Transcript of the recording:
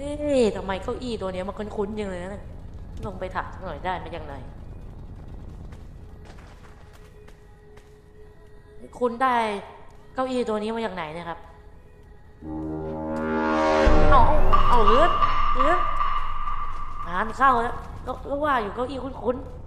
นี่ทำไมเก้าอี้ตัวเนี้ยมันคุ้นๆจังเลยนะลงไปถามหน่อยได้ไหมยังไงคุณได้เก้าอี้ตัวนี้มาจากไหนเนี่ยครับเอาเอาเลือดงานเข้าแล้วก็ว่าอยู่เก้าอี้คุ้นๆ